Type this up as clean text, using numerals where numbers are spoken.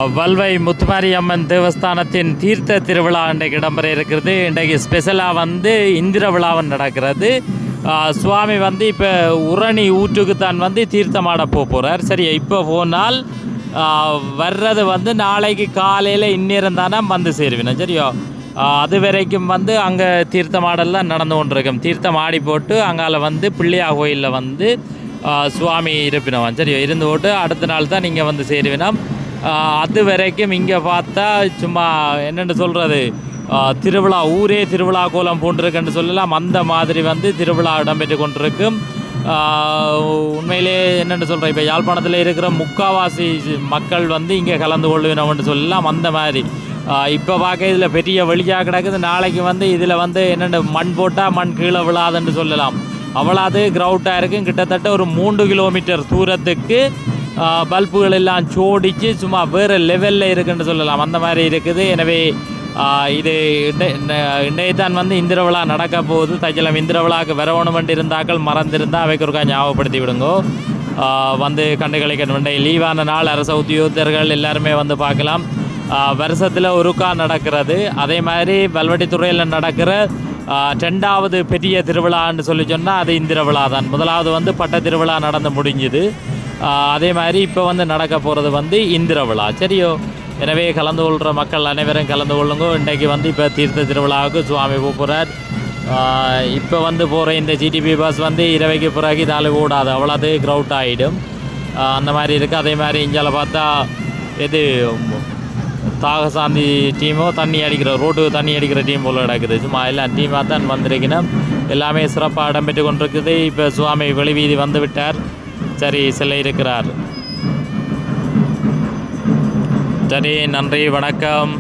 வல்வை முத்துமாரியம்மன் தேவஸ்தானத்தின் தீர்த்த திருவிழா இன்றைக்கு இடம்பெற இருக்கிறது. இன்றைக்கு ஸ்பெஷலாக இந்திர விழாவும் நடக்கிறது. சுவாமி இப்போ உரணி ஊற்றுக்கு தான் தீர்த்தமாட போகிறார். சரி, இப்போ போனால் வர்றது நாளைக்கு காலையில் இந்நேரம் தானே சேருவினேன். சரியோ, அது வரைக்கும் அங்கே தீர்த்தமாடலாம் நடந்து கொண்டிருக்கும். தீர்த்தம் ஆடி போட்டு அங்கால பிள்ளையா கோயிலில் சுவாமி இருப்பினவன். சரியோ, இருந்து போட்டு அடுத்த நாள் தான் நீங்கள் சேருவினோம். அது வரைக்கும் இங்கே பார்த்தா சும்மா என்னென்னு சொல்கிறது, திருவிழா ஊரே திருவிழா கோலம் போன்றிருக்குன்னு சொல்லலாம். அந்த மாதிரி திருவிழா இடம்பெற்று கொண்டிருக்கும். உண்மையிலே என்னென்னு சொல்கிறேன், இப்போ யாழ்ப்பாணத்தில் இருக்கிற முக்காவாசி மக்கள் இங்கே கலந்து கொள்ளுவினோம்னு சொல்லலாம். அந்த மாதிரி இப்போ பார்க்க இதில் பெரிய வெளியாக கிடக்குது. நாளைக்கு இதில் என்னென்ன மண் போட்டால் மண் கீழே விழாதுன்னு சொல்லலாம். அவ்வளோது கிரவுட்டாக இருக்கும். கிட்டத்தட்ட ஒரு 3 கிலோமீட்டர் தூரத்துக்கு பல்புகள் எல்லாம் சோடிச்சு சும்மா வேறு லெவலில் இருக்குன்னு சொல்லலாம். அந்த மாதிரி இருக்குது. எனவே இது இன்றைய தான் இந்திர விழா நடக்க போகுது. தைச்சலம் இந்திர விழாவுக்கு வரவணுமென்று இருந்தாக்கள் மறந்திருந்தால் அவைக்கு ஒருக்கா ஞாபகப்படுத்தி விடுங்கோ. கண்டுகளிக்கணும். இன்றைய லீவான நாள், அரச உத்தியோகத்தர்கள் எல்லாருமே பார்க்கலாம். வருஷத்தில் ஒருக்கா நடக்கிறது. அதே மாதிரி பல்வெட்டித்துறையில் நடக்கிற 2வது பெரிய திருவிழான்னு சொல்லி சொன்னால் அது இந்திர விழா தான். முதலாவது பட்ட திருவிழா நடந்து முடிஞ்சுது. அதே மாதிரி இப்போ நடக்க போகிறது இந்திர விழா. சரியோ, எனவே கலந்து கொள்கிற மக்கள் அனைவரும் கலந்து கொள்ளுங்க. இன்றைக்கு இப்போ தீர்த்த திருவிழாவுக்கு சுவாமி போகிறார். இப்போ போகிற இந்த ஜிடிபி பஸ் இரவைக்கு பிறகு இதால் ஓடாது, அவ்வளோது க்ரௌட் ஆகிடும். அந்த மாதிரி இருக்குது. அதே மாதிரி இஞ்சால பார்த்தா எது தாகசாந்தி டீமோ தண்ணி அடிக்கிற ரோட்டுக்கு தண்ணி அடிக்கிற டீம் போல் நடக்குது. சும்மா எல்லாம் டீமாக தான் வந்திருக்கணும். எல்லாமே சிறப்பாக இடம்பெற்று கொண்டிருக்குது. இப்போ சுவாமி வெளிவீதி விட்டார். சரி, செல்ல இருக்கிறார். சரி, நன்றி, வணக்கம்.